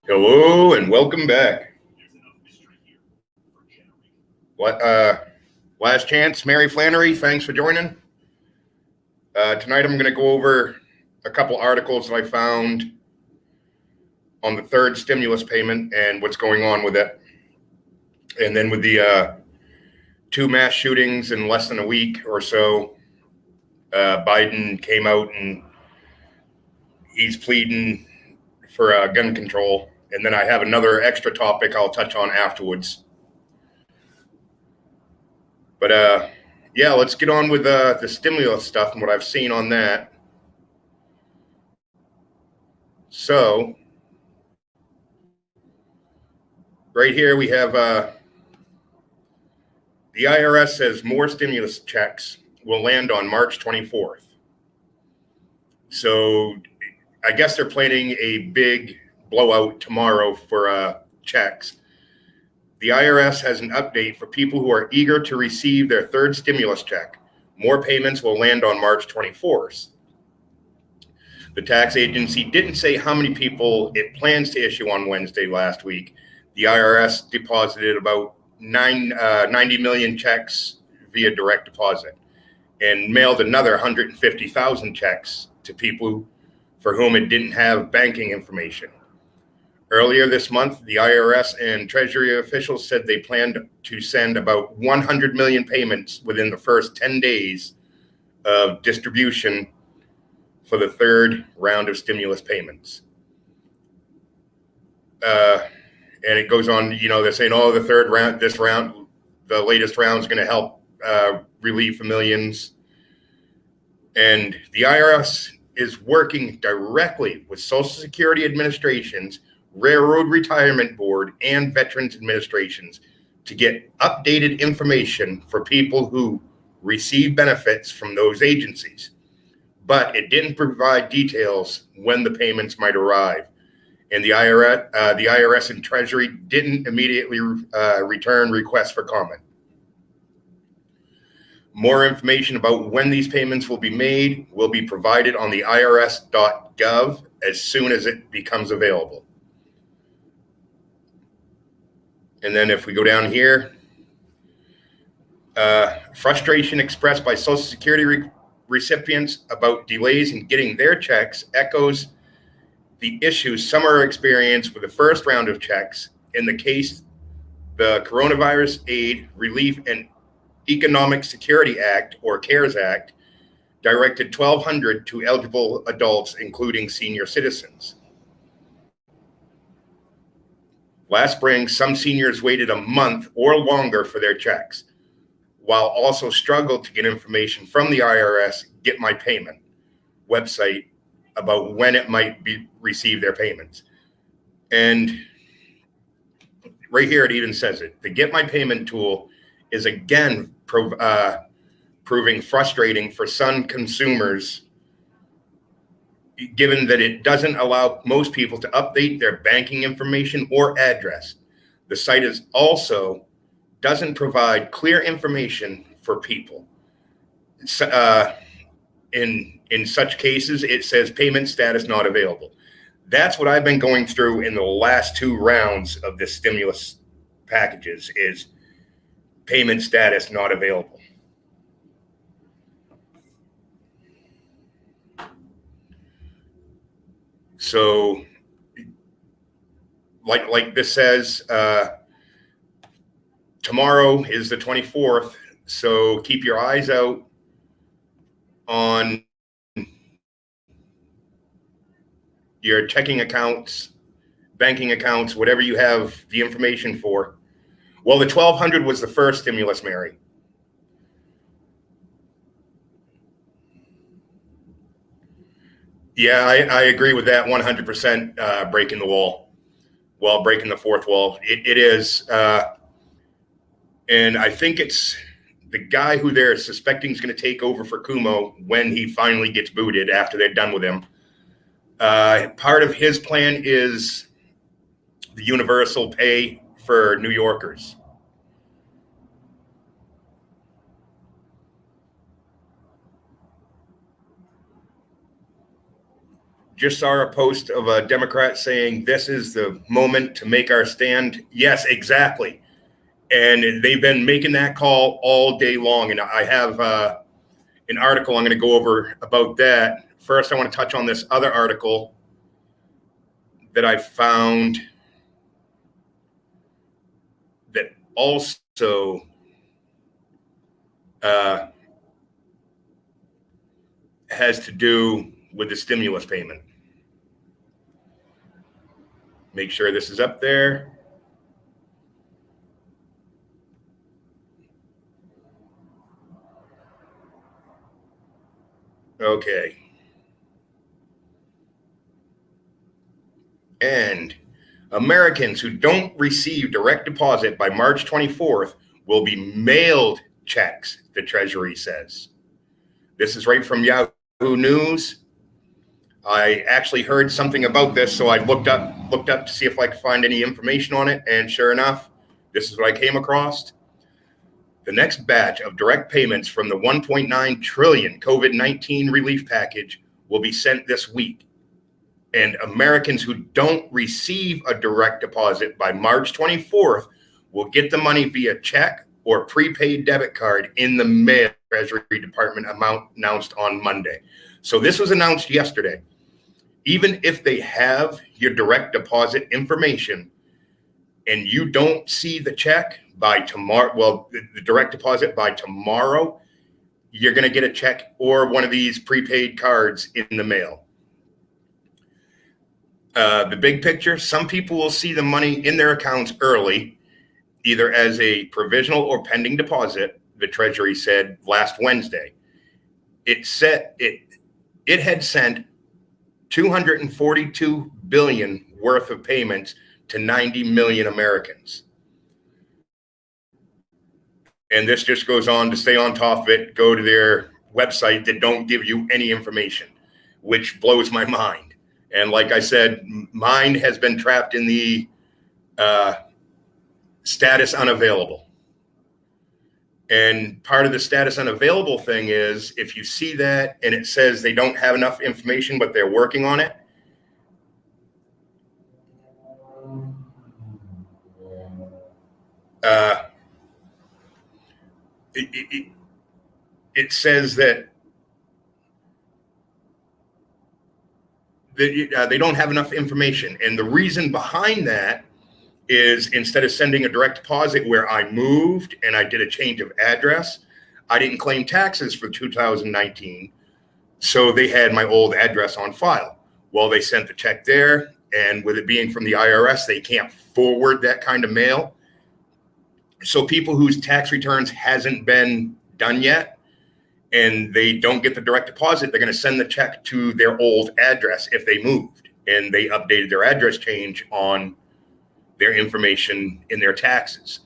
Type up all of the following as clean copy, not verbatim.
Hello and welcome back. Last chance, Mary Flannery, thanks for joining. Tonight I'm going to go over a couple articles that I found on the third stimulus payment and what's going on with it. And then with the two mass shootings in less than a week or so, Biden came out and he's pleading for gun control. And then I have another extra topic I'll touch on afterwards. But yeah, let's get on with the stimulus stuff and what I've seen on that. So right here we have the IRS says more stimulus checks will land on March 24th. So I guess they're planning a big blowout tomorrow for checks. The IRS has an update for people who are eager to receive their third stimulus check. More payments will land on March 24th. The tax agency didn't say how many people it plans to issue on Wednesday last week. The IRS deposited about 90 million checks via direct deposit and mailed another 150,000 checks to people for whom it didn't have banking information. Earlier this month, the IRS and Treasury officials said they planned to send about 100 million payments within the first 10 days of distribution for the third round of stimulus payments. And it goes on, they're saying, the third round, the latest round is going to help relieve for millions. And the IRS is working directly with Social Security administrations, Railroad Retirement Board, and Veterans Administrations to get updated information for people who receive benefits from those agencies. But it didn't provide details when the payments might arrive. And the IRS and Treasury didn't immediately return requests for comment. More information about when these payments will be made will be provided on the irs.gov as soon as it becomes available. And then if we go down here, frustration expressed by Social Security recipients about delays in getting their checks echoes the issues some are experienced with the first round of checks. In the case, the Coronavirus Aid, Relief, and Economic Security Act, or CARES Act, directed $1,200 to eligible adults, including senior citizens. Last spring, some seniors waited a month or longer for their checks, while also struggled to get information from the IRS Get My Payment website about when it might receive their payments. And right here, it even says it. The Get My Payment tool is again proving frustrating for some consumers, given that it doesn't allow most people to update their banking information or address. The site is also doesn't provide clear information for people. In such cases, it says payment status not available. That's what I've been going through in the last two rounds of this stimulus packages is payment status not available. So like this says, tomorrow is the 24th. So keep your eyes out on your checking accounts, banking accounts, whatever you have the information for. Well, the $1,200 was the first stimulus, Mary. Yeah, I agree with that 100%, breaking the wall. Well, breaking the fourth wall. It is. And I think it's the guy who they're suspecting is going to take over for Cuomo when he finally gets booted after they're done with him. Part of his plan is the universal pay for New Yorkers. Just saw a post of a Democrat saying this is the moment to make our stand. Yes, exactly. And they've been making that call all day long. And I have an article I'm going to go over about that. First, I want to touch on this other article that I found that also has to do with the stimulus payment. Make sure this is up there. Okay. And Americans who don't receive direct deposit by March 24th will be mailed checks, the Treasury says. This is right from Yahoo News. I actually heard something about this, so I looked up to see if I could find any information on it, and sure enough, this is what I came across. The next batch of direct payments from the 1.9 trillion COVID-19 relief package will be sent this week. And Americans who don't receive a direct deposit by March 24th will get the money via check or prepaid debit card in the mail. Treasury Department announced on Monday. So this was announced yesterday. Even if they have your direct deposit information and you don't see the check by tomorrow, well, the direct deposit by tomorrow, you're going to get a check or one of these prepaid cards in the mail. The big picture, some people will see the money in their accounts early, either as a provisional or pending deposit, the Treasury said last Wednesday. It had sent $242 billion worth of payments to 90 million Americans. And this just goes on to stay on top of it, go to their website that don't give you any information, which blows my mind. And like I said, mine has been trapped in the status unavailable. And part of the status unavailable thing is if you see that and it says they don't have enough information, but they're working on it. It says that they don't have enough information. And the reason behind that is instead of sending a direct deposit where I moved and I did a change of address, I didn't claim taxes for 2019. So they had my old address on file. Well, they sent the check there, and with it being from the IRS, they can't forward that kind of mail. So people whose tax returns hasn't been done yet and they don't get the direct deposit, they're going to send the check to their old address if they moved and they updated their address change on their information in their taxes,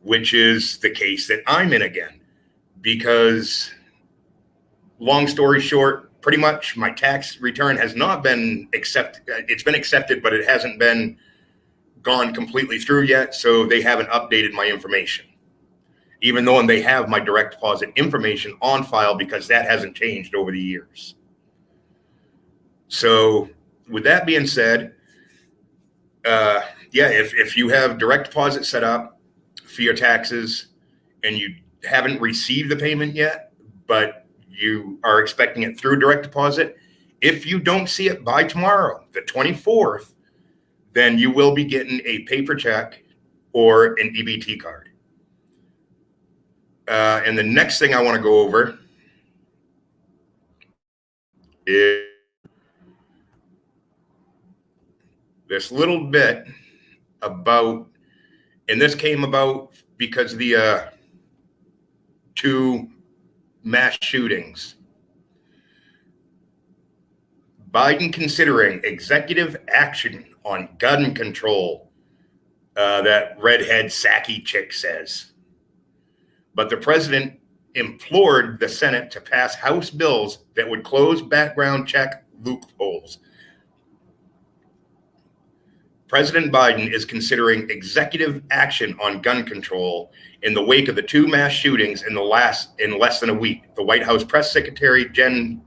which is the case that I'm in again. Because long story short, pretty much my tax return has not been accepted. It's been accepted, but it hasn't been gone completely through yet. So they haven't updated my information, even though they have my direct deposit information on file because that hasn't changed over the years. So with that being said, if you have direct deposit set up for your taxes and you haven't received the payment yet, but you are expecting it through direct deposit, if you don't see it by tomorrow, the 24th, then you will be getting a paper check or an EBT card. And the next thing I want to go over is this little bit about, and this came about because of the two mass shootings. Biden considering executive action on gun control, that redhead Psaki chick says. But the president implored the Senate to pass House bills that would close background check loopholes. President Biden is considering executive action on gun control in the wake of the two mass shootings in less than a week. The White House press secretary, Jen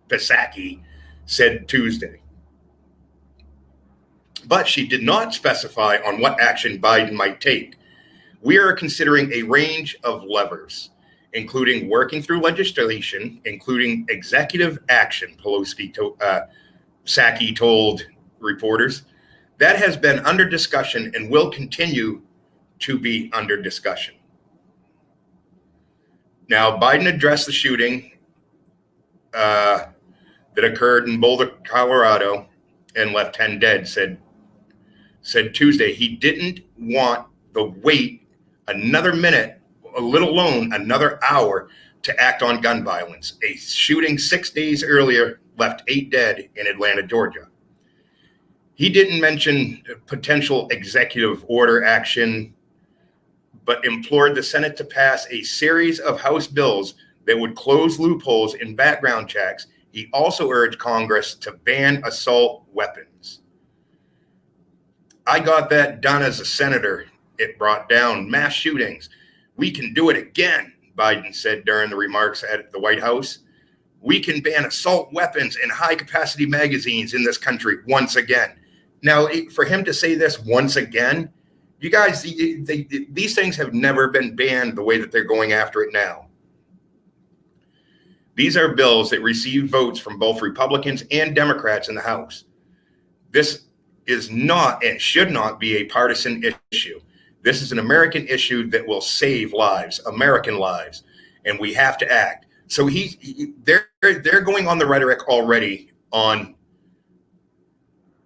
Psaki, said Tuesday. But she did not specify on what action Biden might take. We are considering a range of levers, including working through legislation, including executive action, Psaki told reporters. That has been under discussion and will continue to be under discussion. Now, Biden addressed the shooting that occurred in Boulder, Colorado, and left 10 dead, said Tuesday he didn't want the wait another minute, let alone another hour, to act on gun violence. A shooting 6 days earlier left 8 dead in Atlanta, Georgia. He didn't mention potential executive order action, but implored the Senate to pass a series of House bills that would close loopholes in background checks. He also urged Congress to ban assault weapons. I got that done as a senator. It brought down mass shootings. We can do it again, Biden said during the remarks at the White House. We can ban assault weapons and high-capacity magazines in this country once again. Now, for him to say this once again, you guys, these things have never been banned the way that they're going after it now. These are bills that receive votes from both Republicans and Democrats in the House. This is not and should not be a partisan issue. This is an American issue that will save lives, American lives, and we have to act. So they're going on the rhetoric already on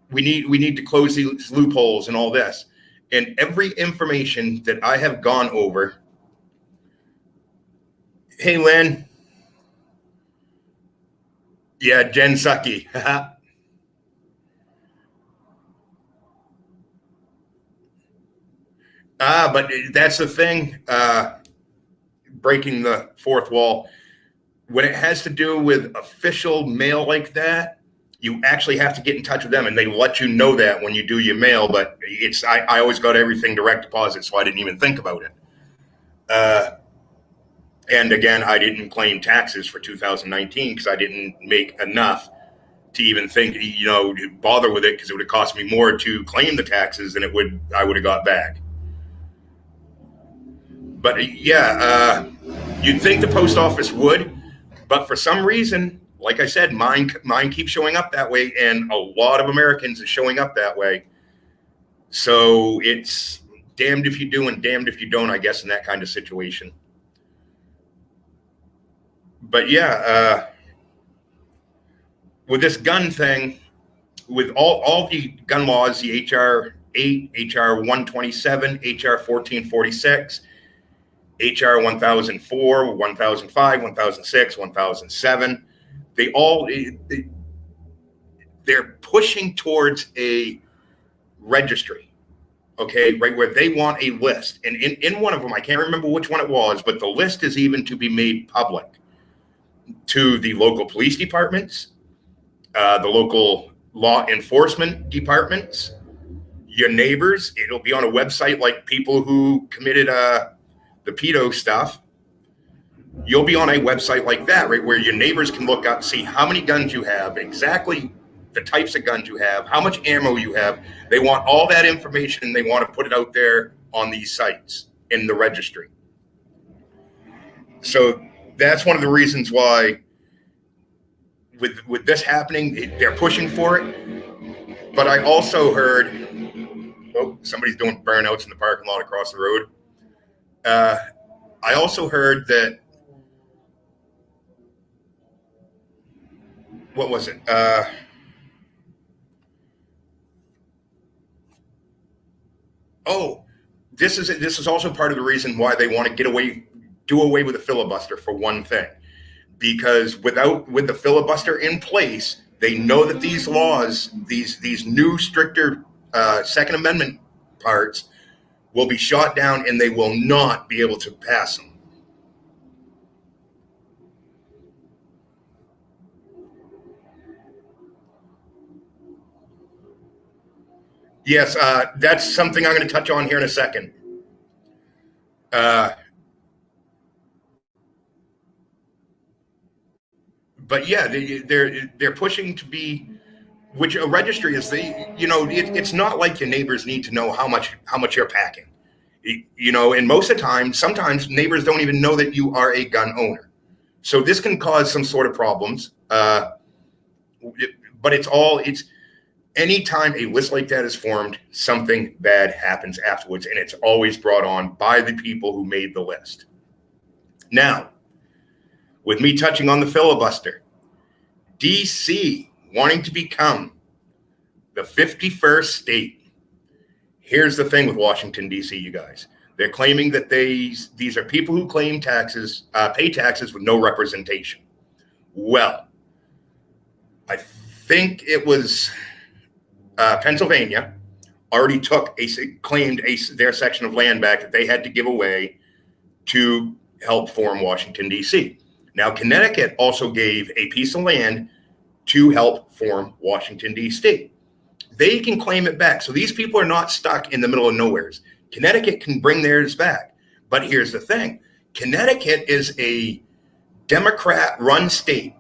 we need to close these loopholes and all this. And every information that I have gone over. Hey, Lynn. Yeah, Jen Psaki. But that's the thing, breaking the fourth wall. When it has to do with official mail like that, you actually have to get in touch with them, and they let you know that when you do your mail. But I always got everything direct deposit, so I didn't even think about it. And again, I didn't claim taxes for 2019 because I didn't make enough to even think, bother with it, because it would have cost me more to claim the taxes than I would have got back. But yeah, you'd think the post office would, but for some reason, like I said, mine keeps showing up that way, and a lot of Americans is showing up that way. So it's damned if you do and damned if you don't, I guess, in that kind of situation. But yeah, with this gun thing, with all the gun laws, the HR 8, HR 127, HR 1446, HR 1004, 1005, 1006, 1007, they're pushing towards a registry, okay, right, where they want a list. And in one of them, I can't remember which one it was, but the list is even to be made public to the local police departments, the local law enforcement departments, your neighbors. It'll be on a website like people who committed the pedo stuff. You'll be on a website like that, right, where your neighbors can look up, see how many guns you have, exactly the types of guns you have, how much ammo you have. They want all that information. They want to put it out there on these sites in the registry. So that's one of the reasons why with this happening, they're pushing for it. But I also heard, somebody's doing burnouts in the parking lot across the road. I also heard that, what was it? This is also part of the reason why they want to do away with the filibuster, for one thing, because with the filibuster in place, they know that these laws, these new stricter Second Amendment parts, will be shot down, and they will not be able to pass them. Yes, that's something I'm going to touch on here in a second. but yeah, they're pushing to be, which a registry is it's not like your neighbors need to know how much you're packing, and most of the time, sometimes neighbors don't even know that you are a gun owner. So this can cause some sort of problems. But it's anytime a list like that is formed, something bad happens afterwards, and it's always brought on by the people who made the list. Now, with me touching on the filibuster, DC wanting to become the 51st state. Here's the thing with Washington, D.C., you guys. They're claiming that these are people who claim taxes, pay taxes with no representation. Well, I think it was Pennsylvania already claimed their section of land back that they had to give away to help form Washington, D.C. Now, Connecticut also gave a piece of land to help form Washington, D.C. They can claim it back. So these people are not stuck in the middle of nowhere. Connecticut can bring theirs back. But here's the thing. Connecticut is a Democrat-run state,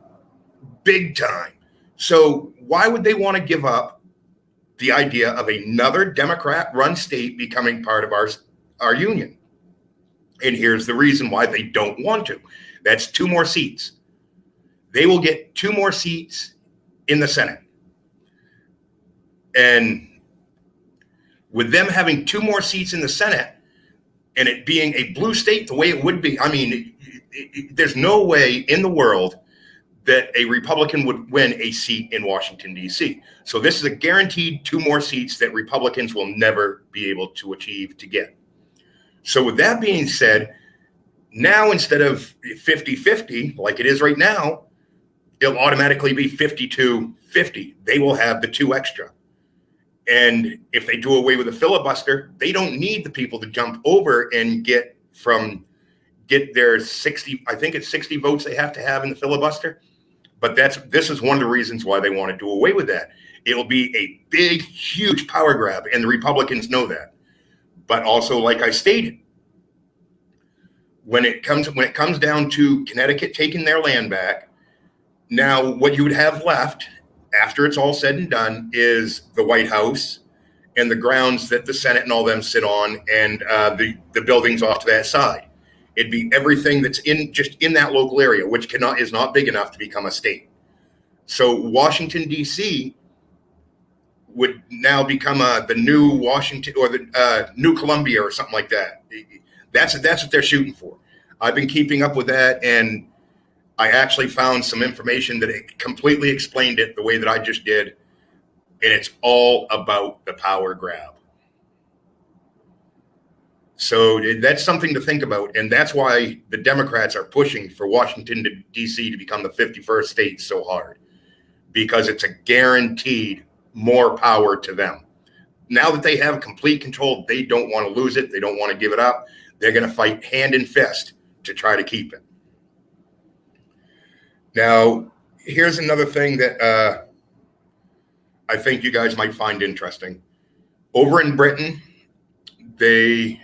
big time. So why would they want to give up the idea of another Democrat-run state becoming part of our union? And here's the reason why they don't want to. That's 2 more seats. They will get 2 more seats in the Senate. And with them having 2 more seats in the Senate and it being a blue state the way it would be, I mean, there's no way in the world that a Republican would win a seat in Washington, D.C. So this is a guaranteed 2 more seats that Republicans will never be able to achieve to get. So with that being said, now instead of 50-50 like it is right now, it'll automatically be 52-50. They will have the 2 extra. And if they do away with the filibuster, they don't need the people to jump over and get their 60, I think it's 60 votes they have to have in the filibuster. But this is one of the reasons why they want to do away with that. It'll be a big, huge power grab, and the Republicans know that. But also, like I stated, when it comes down to Connecticut taking their land back, now what you would have left after it's all said and done is the White House and the grounds that the Senate and all them sit on, and the buildings off to that side. It'd be everything that's in that local area, which is not big enough to become a state. So Washington, D.C. would now become the new Washington, or the new Columbia or something like that. That's what they're shooting for. I've been keeping up with that, and I actually found some information that it completely explained it the way that I just did, and it's all about the power grab. So that's something to think about, and that's why the Democrats are pushing for Washington, D.C. to become the 51st state so hard, because it's a guaranteed more power to them. Now that they have complete control, they don't want to lose it. They don't want to give it up. They're going to fight hand and fist to try to keep it. Now, here's another thing that I think you guys might find interesting. Over in Britain, they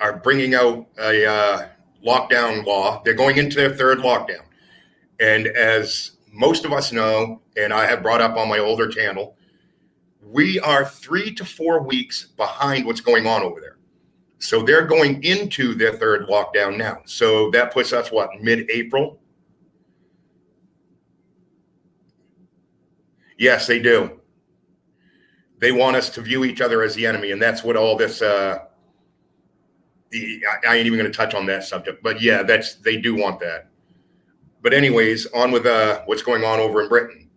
are bringing out a lockdown law. They're going into their 3rd lockdown. And as most of us know, and I have brought up on my older channel, we are 3 to 4 weeks behind what's going on over there. So they're going into their 3rd lockdown now. So that puts us, mid-April? Yes, they do. They want us to view each other as the enemy, and that's what all this I ain't even going to touch on that subject, but yeah, they do want that. But anyways, on with what's going on over in Britain.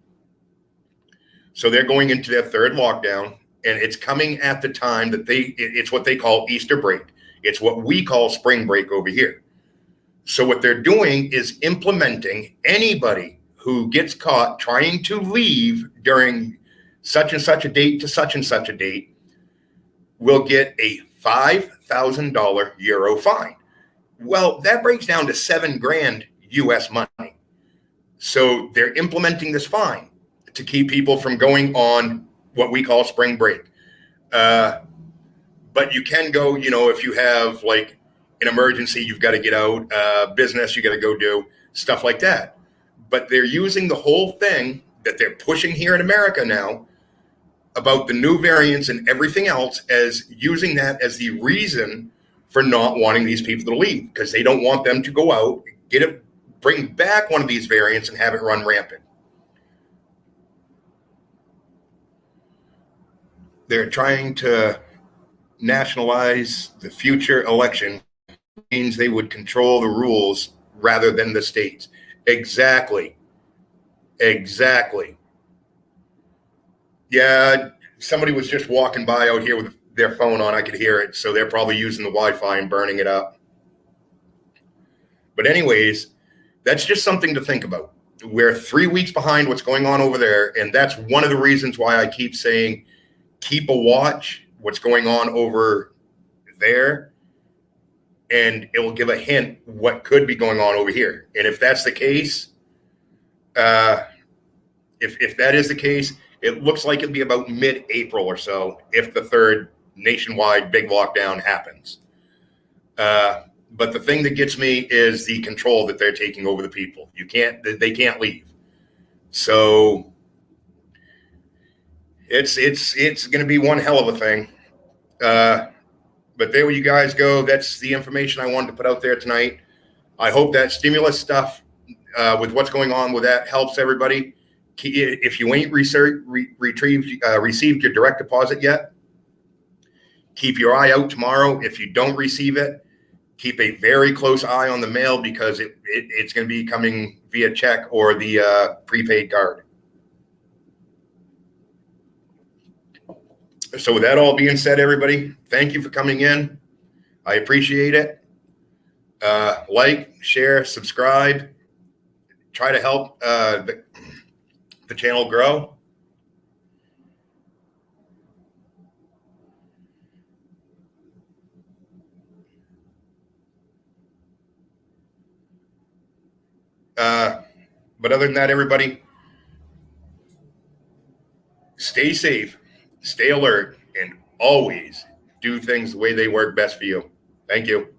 So they're going into their 3rd lockdown, and it's coming at the time that it's what they call Easter break. It's what we call spring break over here. So what they're doing is implementing anybody who gets caught trying to leave during such and such a date to such and such a date will get a $5,000 euro fine. Well, that breaks down to $7,000 US money. So they're implementing this fine to keep people from going on what we call spring break. But you can go, if you have like an emergency, you've got to get out, business, you got to go do stuff like that. but they're using the whole thing that they're pushing here in America now about the new variants and everything else as using that as the reason for not wanting these people to leave, because they don't want them to go out, bring back one of these variants and have it run rampant. They're trying to nationalize the future election, means they would control the rules rather than the states. Exactly. Yeah, somebody was just walking by out here with their phone on. I could hear it. So they're probably using the Wi-Fi and burning it up. But anyways, that's just something to think about. We're 3 weeks behind what's going on over there. And that's one of the reasons why I keep saying, keep a watch what's going on over there. And it will give a hint what could be going on over here. And if that's the case, if that is the case, it looks like it'll be about mid-April or so if the third nationwide big lockdown happens. But the thing that gets me is the control that they're taking over the people. They can't leave. So it's going to be one hell of a thing. But there you guys go. That's the information I wanted to put out there tonight. I hope that stimulus stuff with what's going on with that helps everybody. If you ain't received your direct deposit yet, keep your eye out tomorrow. If you don't receive it, keep a very close eye on the mail, because it's going to be coming via check or the prepaid card. So with that all being said, everybody, thank you for coming in. I appreciate it. Like, share, subscribe. Try to help the channel grow. But other than that, everybody, stay safe, stay alert, and always do things the way they work best for you. Thank you.